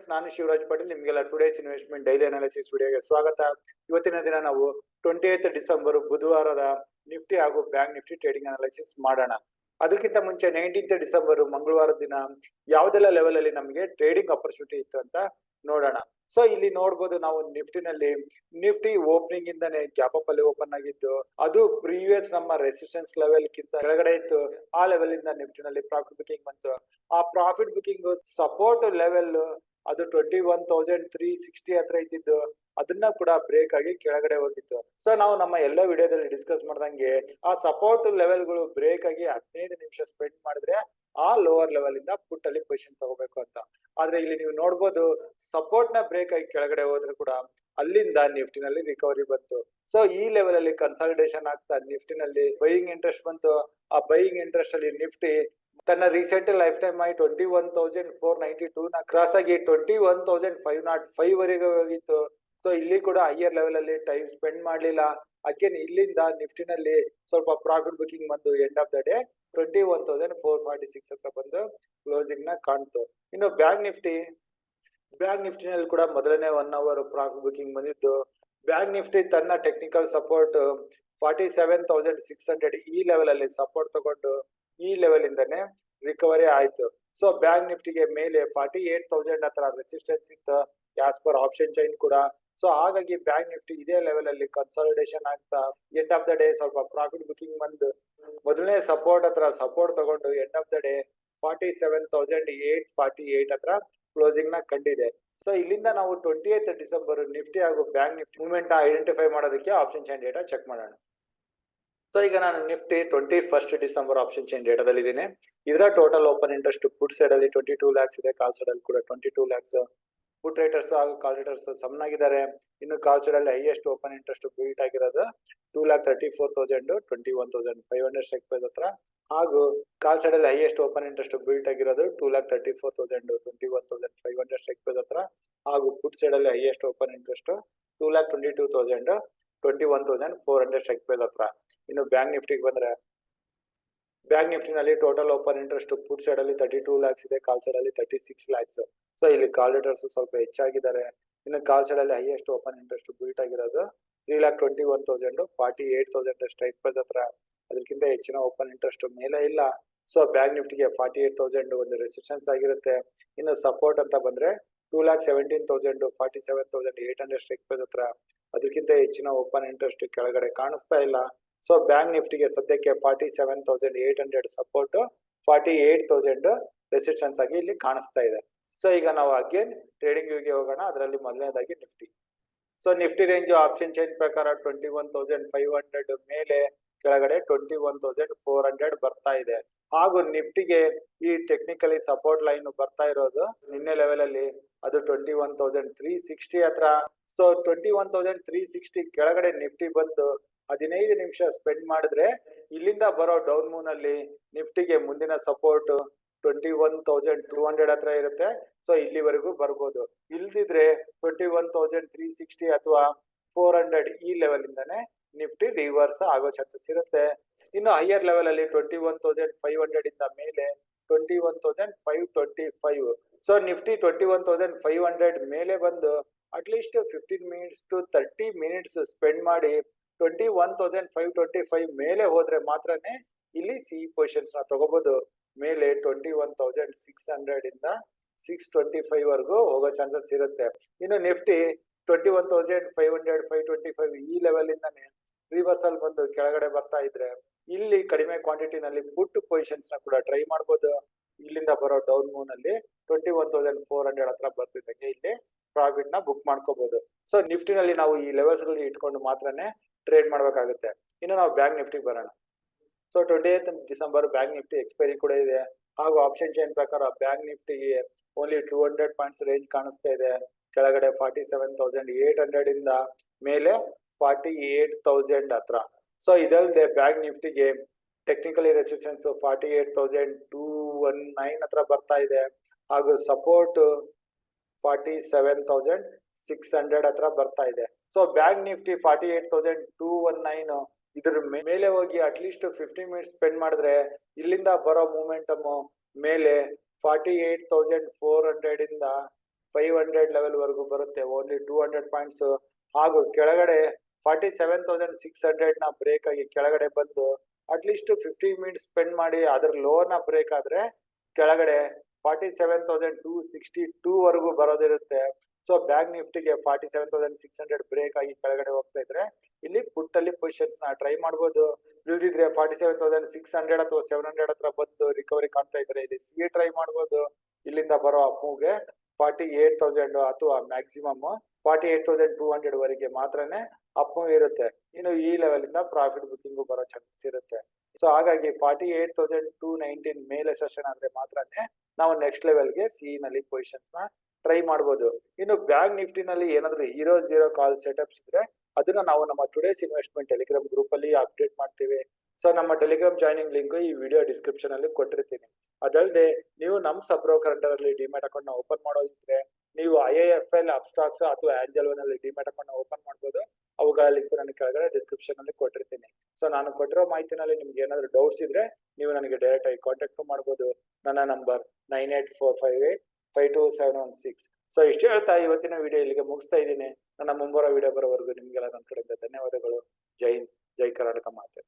Friends, ನಾನು ಶಿವರಾಜ್ ಪಾಟೀಲ್. ನಿಮಗೆಲ್ಲ today's investment daily analysis ವಿಡಿಯೋಗೆ ಸ್ವಾಗತ. ಇವತ್ತಿನ ದಿನ ನಾವು 28 ಡಿಸೆಂಬರ್ ಬುಧವಾರದ ನಿಫ್ಟಿ ಹಾಗೂ ಬ್ಯಾಂಕ್ ನಿಫ್ಟಿ ಟ್ರೇಡಿಂಗ್ ಅನಾಲಿಸಿಸ್ ಮಾಡೋಣ. ಅದಕ್ಕಿಂತ ಮುಂಚೆ 19 ಡಿಸೆಂಬರ್ ಮಂಗಳವಾರದ ದಿನ ಯಾವ್ದೆಲ್ಲ ಲೆವೆಲ್ ಅಲ್ಲಿ ನಮಗೆ ಟ್ರೇಡಿಂಗ್ ಅಪರ್ಚುನಿಟಿ ಇತ್ತು ಅಂತ ನೋಡೋಣ. ಸೊ ಇಲ್ಲಿ ನೋಡಬಹುದು, ನಾವು ನಿಫ್ಟಿ ಓಪನಿಂಗ್ ಇಂದಾನೆ ಗ್ಯಾಪ್ ಅಪ್ ಅಲ್ಲಿ ಓಪನ್ ಆಗಿದ್ದು, ಅದು ಪ್ರೀವಿಯಸ್ ನಮ್ಮ ರೆಸಿಸ್ಟೆನ್ಸ್ ಲೆವೆಲ್ ಗಿಂತ ಕೆಳಗಡೆ ಇತ್ತು. ಆ ಲೆವೆಲ್ ಇಂದ ನಿಫ್ಟಿನಲ್ಲಿ ಪ್ರಾಫಿಟ್ ಬುಕಿಂಗ್ ಬಂತು. ಆ ಪ್ರಾಫಿಟ್ ಬುಕಿಂಗ್ ಸಪೋರ್ಟ್ ಲೆವೆಲ್ ಅದು 21,360 ಹತ್ರ ಇದ್ದಿದ್ದು, ಅದನ್ನ ಕೂಡ ಬ್ರೇಕ್ ಆಗಿ ಕೆಳಗಡೆ ಹೋಗಿತ್ತು. ಸೊ ನಾವು ನಮ್ಮ ಎಲ್ಲ ವಿಡಿಯೋದಲ್ಲಿ ಡಿಸ್ಕಸ್ ಮಾಡ್ದಂಗೆ ಆ ಸಪೋರ್ಟ್ ಲೆವೆಲ್ಗಳು ಬ್ರೇಕ್ ಆಗಿ 15 ನಿಮಿಷ ಸ್ಪೆಂಡ್ ಮಾಡಿದ್ರೆ ಆ ಲೋವರ್ ಲೆವೆಲ್ ಇಂದ ಪುಟ್ ಅಲ್ಲಿ ಪೊಸಿಷನ್ ತಗೋಬೇಕು ಅಂತ. ಆದ್ರೆ ಇಲ್ಲಿ ನೀವು ನೋಡಬಹುದು, ಸಪೋರ್ಟ್ ನ ಬ್ರೇಕ್ ಆಗಿ ಕೆಳಗಡೆ ಹೋದ್ರೆ ಕೂಡ ಅಲ್ಲಿಂದ ನಿಫ್ಟಿನಲ್ಲಿ ರಿಕವರಿ ಬಂತು. ಸೊ ಈ ಲೆವೆಲ್ ಅಲ್ಲಿ ಕನ್ಸಾಲಿಡೇಷನ್ ಆಗ್ತಾ ನಿಫ್ಟಿನಲ್ಲಿ ಬೈಯಿಂಗ್ ಇಂಟ್ರೆಸ್ಟ್ ಬಂತು. ಆ ಬೈಯಿಂಗ್ ಇಂಟ್ರೆಸ್ಟ್ ಅಲ್ಲಿ ನಿಫ್ಟಿ ತನ್ನ ರೀಸೆಂಟ್ ಲೈಫ್ ಟೈಮ್ ಆಗಿ 21,492 ನ ಕ್ರಾಸ್ ಆಗಿ 21,505 ವರೆಗೆ ಹೋಗಿತ್ತು. ಸೊ ಇಲ್ಲಿ ಕೂಡ ಹೈಯರ್ ಲೆವೆಲ್ ಅಲ್ಲಿ ಟೈಮ್ ಸ್ಪೆಂಡ್ ಮಾಡ್ಲಿಲ್ಲ. ಅಗೇನ್ ಇಲ್ಲಿಂದ ನಿಫ್ಟಿನಲ್ಲಿ ಸ್ವಲ್ಪ ಪ್ರಾಫಿಟ್ ಬುಕಿಂಗ್ ಬಂದು ಎಂಡ್ ಆಫ್ ದ ಡೇ 21,446 ಹತ್ರ ಬಂದು ಕ್ಲೋಸಿಂಗ್ ನ ಕಾಣ್ತು. ಇನ್ನು ಬ್ಯಾಂಕ್ ನಿಫ್ಟಿನಲ್ಲಿ ಕೂಡ ಮೊದಲನೇ 1 ಅವರ್ ಪ್ರಾಫಿಟ್ ಬುಕಿಂಗ್ ಬಂದಿದ್ದು. ಬ್ಯಾಂಕ್ ನಿಫ್ಟಿ ತನ್ನ ಟೆಕ್ನಿಕಲ್ ಸಪೋರ್ಟ್ 47,600 ಈ ಲೆವೆಲ್ ಅಲ್ಲಿ ಸಪೋರ್ಟ್ ತಗೊಂಡು ಈ ಲೆವೆಲ್ ಇಂದಾನೆ ರಿಕವರಿ ಆಯ್ತು. ಸೊ ಬ್ಯಾಂಕ್ ನಿಫ್ಟಿಗೆ ಮೇಲೆ 48,000 ಹತ್ರ ರೆಸಿಸ್ಟೆನ್ಸ್ ಇತ್ತು ಆಸ್ ಪರ್ ಆಪ್ಷನ್ ಚೈನ್ ಕೂಡ. ಸೊ ಹಾಗಾಗಿ ಬ್ಯಾಂಕ್ ನಿಫ್ಟಿ ಇದೇ ಲೆವೆಲ್ ಅಲ್ಲಿ ಕನ್ಸಾಲಿಡೇಷನ್ ಆಗ್ತಾ ಎಂಡ್ ಆಫ್ ದ ಡೇ ಸ್ವಲ್ಪ ಪ್ರಾಫಿಟ್ ಬುಕಿಂಗ್ ಬಂದು ಮೊದಲನೇ ಸಪೋರ್ಟ್ ಹತ್ರ ಸಪೋರ್ಟ್ ತಗೊಂಡು ಎಂಡ್ ಆಫ್ ದ ಡೇ 47,848 ಹತ್ರ ಕ್ಲೋಸಿಂಗ್ ನ ಕಂಡಿದೆ. ಸೊ ಇಲ್ಲಿಂದ ನಾವು 28 ಡಿಸೆಂಬರ್ ನಿಫ್ಟಿ ಹಾಗೂ ಬ್ಯಾಂಕ್ ನಿಫ್ಟಿ ಮೂವ್ಮೆಂಟ್ ಐಡೆಂಟಿಫೈ ಮಾಡೋದಕ್ಕೆ ಆಪ್ಷನ್ ಚೈನ್ ಡೇಟಾ ಚೆಕ್ ಮಾಡೋಣ. ಸೊ ಈಗ ನಾನು ನಿಫ್ಟಿ 21 ಡಿಸೆಂಬರ್ ಆಪ್ಷನ್ ಚೈನ್ ಡೇಟಾದಲ್ಲಿ ಇದ್ದೀನಿ. ಇದರ total open interest put side ಅಲ್ಲಿ 22 lakhs ಇದೆ, ಕಾಲ್ ಸೈಡ್ ಅಲ್ಲಿ ಕೂಡ 22 lakhs. ಪುಟ್ ರೈಟರ್ಸ್ ಹಾಗೂ ಕಾಲ್ ರೈಟರ್ಸ್ ಸಮನಾಗಿದ್ದಾರೆ. ಇನ್ನು ಕಾಲ್ ಸೈಡ್ ಅಲ್ಲಿ ಹೈಯೆಸ್ಟ್ ಓಪನ್ ಇಂಟ್ರೆಸ್ಟ್ ಬಿಲ್ಟ್ ಆಗಿರೋದು 2,34,000 21,500 ಸ್ಟ್ರೈಕ್ ಪ್ರೈಸ್ ಹತ್ರ, ಹಾಗೂ ಕಾಲ್ ಸೈಡ್ ಅಲ್ಲಿ ಹೈಯೆಸ್ಟ್ ಓಪನ್ ಇಂಟ್ರೆಸ್ಟ್ ಬಿಲ್ಟ್ ಆಗಿರೋದು 2,34,000 21,500 ಸ್ಟ್ರೈಕ್ ಪ್ರೈಸ್ ಹತ್ರ, ಹಾಗೂ ಪುಟ್ ಸೈಡ್ ಅಲ್ಲಿ highest open interest 2,22,000 21,400 strike price ಹತ್ರ. ಇನ್ನು ಬ್ಯಾಂಕ್ ನಿಫ್ಟಿಗೆ ಬಂದ್ರೆ, ಬ್ಯಾಂಕ್ ನಿಫ್ಟಿನಲ್ಲಿ total open interest put side ಅಲ್ಲಿ 32 lakhs ಇದೆ, ಕಾಲ್ ಸೈಡ್ ಅಲ್ಲಿ 36 lakhs. ಸೊ ಇಲ್ಲಿ ಕಾಲ್ ರೈಟರ್ಸ್ ಸ್ವಲ್ಪ ಹೆಚ್ಚಾಗಿದ್ದಾರೆ. ಇನ್ನು ಕಾಲ್ ಸೈಡ್ ಅಲ್ಲಿ ಹೈಯೆಸ್ಟ್ ಓಪನ್ ಇಂಟ್ರೆಸ್ಟ್ ಬಿಲ್ಟ್ ಆಗಿರೋದು 3,21,000 48,000 ಸ್ಟ್ರೈಕ್ ಪ್ರೈಸ್ ಹತ್ರ, ಅದಕ್ಕಿಂತ ಹೆಚ್ಚಿನ ಓಪನ್ ಇಂಟ್ರೆಸ್ಟ್ ಮೇಲೆ ಇಲ್ಲ. ಸೊ ಬ್ಯಾಂಕ್ ನಿಫ್ಟಿಗೆ 48,000 ಒಂದು ರೆಸಿಸ್ಟೆನ್ಸ್ ಆಗಿರುತ್ತೆ. ಇನ್ನು ಸಪೋರ್ಟ್ ಅಂತ ಬಂದ್ರೆ 2,17,000 47,800 ಸ್ಟ್ರೈಕ್ ಪ್ರೈಸ್ ಹತ್ರ, ಅದಕ್ಕಿಂತ ಹೆಚ್ಚಿನ ಓಪನ್ ಇಂಟ್ರೆಸ್ಟ್ ಕೆಳಗಡೆ ಕಾಣಿಸ್ತಾ ಇಲ್ಲ. ಸೊ ಬ್ಯಾಂಕ್ ನಿಫ್ಟಿಗೆ ಸದ್ಯಕ್ಕೆ 47,800 ಸಪೋರ್ಟ್, 48,000 ರೆಸಿಸ್ಟೆನ್ಸ್ ಆಗಿ ಇಲ್ಲಿ ಕಾಣಿಸ್ತಾ ಇದೆ. ಸೊ ಈಗ ನಾವು ಅಗೇನ್ ಟ್ರೇಡಿಂಗ್ ವ್ಯೂಗೆ ಹೋಗೋಣ. ಅದರಲ್ಲಿ ಮೊದಲನೇದಾಗಿ Nifty. So Nifty range option chain ಪ್ರಕಾರ 21,500 ಮೇಲೆ ಕೆಳಗಡೆ 21,400 ಬರ್ತಾ ಇದೆ. ಹಾಗೂ ನಿಫ್ಟಿಗೆ ಈ ಟೆಕ್ನಿಕಲಿ ಸಪೋರ್ಟ್ ಲೈನ್ ಬರ್ತಾ ಇರೋದು ನಿನ್ನೆ ಲೆವೆಲ್ ಅಲ್ಲಿ ಅದು 21,360 ಹತ್ರ. ಸೊ 21,360 ಕೆಳಗಡೆ ನಿಫ್ಟಿ ಬಂದು 15 ನಿಮಿಷ ಸ್ಪೆಂಡ್ ಮಾಡಿದ್ರೆ ಇಲ್ಲಿಂದ ಬರೋ ಡೌನ್ ಮೂನ್ ಅಲ್ಲಿ ನಿಫ್ಟಿಗೆ ಮುಂದಿನ ಸಪೋರ್ಟ್ 21,200 ಹತ್ರ ಇರುತ್ತೆ. ಸೊ ಇಲ್ಲಿವರೆಗೂ ಬರ್ಬೋದು. ಇಲ್ದಿದ್ರೆ 21,360 ಅಥವಾ 400 ಈ ಲೆವೆಲ್ ಇಂದಾನೆ ನಿಫ್ಟಿ ರಿವರ್ಸ್ ಆಗೋ ಚಾನ್ಸಸ್ ಇರುತ್ತೆ. ಇನ್ನು ಹೈಯರ್ ಲೆವೆಲ್ ಅಲ್ಲಿ 21,500 ಇಂದ ಮೇಲೆ 21,525. ಸೊ ನಿಫ್ಟಿ 21,500 ಮೇಲೆ ಬಂದು at least 15 minutes to 30 minutes spend ಮಾಡಿ 21,525 ಮೇಲೆ ಹೋದ್ರೆ ಮಾತ್ರನೇ ಇಲ್ಲಿ ಸಿ ಪೊಸಿಷನ್ಸ್ ನ ತಗೋಬಹುದು. ಮೇಲೆ 21,600 ಇಂದ 625 ವರೆಗೂ ಹೋಗೋ ಚಾನ್ಸಸ್ ಇರುತ್ತೆ. ಇನ್ನು ನಿಫ್ಟಿ 21,500 525 ಈ ಲೆವೆಲ್ ಇಂದಾನೆ ರಿವರ್ಸಲ್ ಬಂದು ಕೆಳಗಡೆ ಬರ್ತಾ ಇದ್ರೆ ಇಲ್ಲಿ ಕಡಿಮೆ ಕ್ವಾಂಟಿಟಿ ನಲ್ಲಿ ಪುಟ್ ಪೊಸಿಷನ್ಸ್ ನ ಕೂಡ ಟ್ರೈ ಮಾಡಬಹುದು. ಇಲ್ಲಿಂದ ಬರೋ ಡೌನ್ ಮೂನ್ ಅಲ್ಲಿ 21,400 ಹತ್ರ ಬರ್ತಿದ್ದಂಗೆ ಇಲ್ಲಿ ಪ್ರಾಫಿಟ್ ನ ಬುಕ್ ಮಾಡ್ಕೋಬಹುದು. ಸೊ ನಿಫ್ಟಿನಲ್ಲಿ ನಾವು ಈ ಲೆವೆಲ್ಸ್ ಗಳಲ್ಲಿ ಇಟ್ಕೊಂಡು ಮಾತ್ರನೇ ಟ್ರೇಡ್ ಮಾಡ್ಬೇಕಾಗುತ್ತೆ. ಇನ್ನು ನಾವು ಬ್ಯಾಂಕ್ ನಿಫ್ಟಿಗೆ ಬರೋಣ. So 28 December bank Nifty expiry ಕೂಡ ಇದೆ. ಹಾಗೂ ಆಪ್ಷನ್ ಚೈನ್ ಪ್ರಕಾರ ಬ್ಯಾಂಕ್ ನಿಫ್ಟಿಗೆ ಓನ್ಲಿ 200 ಪಾಯಿಂಟ್ಸ್ ರೇಂಜ್ ಕಾಣಿಸ್ತಾ ಇದೆ. ಕೆಳಗಡೆ 47,800 ಇಂದ ಮೇಲೆ 48,000 ಹತ್ರ. ಸೊ ಇದಲ್ಲದೆ ಬ್ಯಾಂಕ್ ನಿಫ್ಟಿಗೆ ಟೆಕ್ನಿಕಲಿ ರೆಸಿಸ್ಟೆನ್ಸ್ 48,219 ಹತ್ರ ಬರ್ತಾ ಇದೆ. ಹಾಗೂ ಸಪೋರ್ಟ್ 47,600 ಹತ್ರ ಬರ್ತಾ ಇದೆ. ಸೊ ಬ್ಯಾಂಕ್ ನಿಫ್ಟಿ 48,219 ಇದ್ರ ಮೇಲೆ ಹೋಗಿ ಅಟ್ಲೀಸ್ಟ್ 15 minutes ಸ್ಪೆಂಡ್ ಮಾಡಿದ್ರೆ ಇಲ್ಲಿಂದ ಬರೋ ಮೂಮೆಂಟಮ್ ಮೇಲೆ 48,400 ಇಂದ 500 ಲೆವೆಲ್ ವರೆಗೂ ಬರುತ್ತೆ, ಓನ್ಲಿ 200 ಪಾಯಿಂಟ್ಸ್. ಹಾಗೂ ಕೆಳಗಡೆ 47,600 ನ ಬ್ರೇಕ್ ಆಗಿ ಕೆಳಗಡೆ ಬಂದು ಅಟ್ಲೀಸ್ಟ್ 15 ಮಿನಿಟ್ಸ್ ಸ್ಪೆಂಡ್ ಮಾಡಿ ಅದ್ರ ಲೋನ ಬ್ರೇಕ್ ಆದ್ರೆ ಕೆಳಗಡೆ 47,262 ವರೆಗೂ ಬರೋದಿರುತ್ತೆ. ಸೊ ಬ್ಯಾಂಕ್ ನಿಫ್ಟಿಗೆ 47,600 ಬ್ರೇಕ್ ಆಗಿ ಕೆಳಗಡೆ ಹೋಗ್ತಾ ಇದ್ರೆ ಇಲ್ಲಿ ಪುಟ್ ಅಲ್ಲಿ ಪೊಸಿಷನ್ಸ್ ನ ಟ್ರೈ ಮಾಡಬಹುದು. ಇಲ್ದಿದ್ರೆ 47,600 ಅಥವಾ 700 ಹತ್ರ ಬಂದು ರಿಕವರಿ ಕಾಣ್ತಾ ಇದ್ರೆ ಇಲ್ಲಿ ಸಿ ಟ್ರೈ ಮಾಡಬಹುದು. ಇಲ್ಲಿಂದ ಬರೋ ಅಪ್ಮೂವ್ಗೆ 48,000 ಅಥವಾ ಮ್ಯಾಕ್ಸಿಮಮ್ 48,200 ವರೆಗೆ ಮಾತ್ರನೇ ಅಪ್ಮೂವ್ ಇರುತ್ತೆ. ಇನ್ನು ಈ ಲೆವೆಲ್ ಇಂದ ಪ್ರಾಫಿಟ್ ಬುಕ್ಕಿಂಗ್ ಬರೋ ಚಾನ್ಸಸ್ ಇರುತ್ತೆ. ಸೊ ಹಾಗಾಗಿ 48,219 ಮೇಲೆ ಸೆಷನ್ ಆದ್ರೆ ಮಾತ್ರನೇ ನಾವು ನೆಕ್ಸ್ಟ್ ಲೆವೆಲ್ಗೆ ಸಿ ನಲ್ಲಿ ಪೊಸಿಷನ್ಸ್ ನ ಟ್ರೈ ಮಾಡಬಹುದು. ಇನ್ನು ಬ್ಯಾಂಕ್ ನಿಫ್ಟಿ ನಲ್ಲಿ ಏನಾದ್ರು ಹೀರೋ ಜೀರೋ ಕಾಲ್ ಸೆಟಪ್ಸ್ ಇದ್ರೆ ಅದನ್ನ ನಾವು ನಮ್ಮ ಟುಡೇಸ್ ಇನ್ವೆಸ್ಟ್ಮೆಂಟ್ ಟೆಲಿಗ್ರಾಮ್ ಗ್ರೂಪ್ ಅಲ್ಲಿ ಅಪ್ಡೇಟ್ ಮಾಡ್ತೀವಿ. ಸೊ ನಮ್ಮ ಟೆಲಿಗ್ರಾಮ್ ಜಾಯ್ನಿಂಗ್ ಲಿಂಕ್ ಈ ವಿಡಿಯೋ ಡಿಸ್ಕ್ರಿಪ್ಷನ್ ಅಲ್ಲಿ ಕೊಟ್ಟಿರ್ತೀನಿ. ಅದಲ್ಲದೆ ನೀವು ನಮ್ ಸಬ್ ಬ್ರೋಕರ್ ಅಂಡರ್ ಅಲ್ಲಿ ಡಿಮ್ಯಾಟ್ ಅಕೌಂಟ್ ನ ಓಪನ್ ಮಾಡೋದಿದ್ರೆ ನೀವು IIFL ಅಪ್ಸ್ಟಾಕ್ಸ್ ಅಥವಾ ಆಂಜಲ್ ಒನ್ ಅಲ್ಲಿ ಡಿಮ್ಯಾಟ್ ಅಕೌಂಟ್ ನ ಓಪನ್ ಮಾಡಬಹುದು. ಅವುಗಳ ಲಿಂಕ್ ನಾನು ಕೆಳಗಡೆ ಡಿಸ್ಕ್ರಿಪ್ಷನ್ ಅಲ್ಲಿ ಕೊಟ್ಟಿರ್ತೀನಿ. ಸೊ ನಾನು ಕೊಟ್ಟಿರೋ ಮಾಹಿತಿನಲ್ಲಿ ನಿಮ್ಗೆ ಏನಾದ್ರು ಡೌಟ್ಸ್ ಇದ್ರೆ ನೀವು ನನಗೆ ಡೈರೆಕ್ಟ್ ಆಗಿ ಕಾಂಟ್ಯಾಕ್ಟ್ ಮಾಡಬಹುದು. ನನ್ನ ನಂಬರ್ 9845852716. ಸೊ ಇಷ್ಟು ಹೇಳ್ತಾ ಇವತ್ತಿನ ವಿಡಿಯೋ ಇಲ್ಲಿಗೆ ಮುಗಿಸ್ತಾ ಇದ್ದೀನಿ. ನನ್ನ ಮುಂಬರೋ ವಿಡಿಯೋ ಬರೋವರೆಗೂ ನಿಮ್ಗೆಲ್ಲ ನನ್ನ ಕಡೆಯಿಂದ ಧನ್ಯವಾದಗಳು. ಜೈ ಹಿಂದ್, ಜೈ ಕರ್ನಾಟಕ ಮಾತೆ.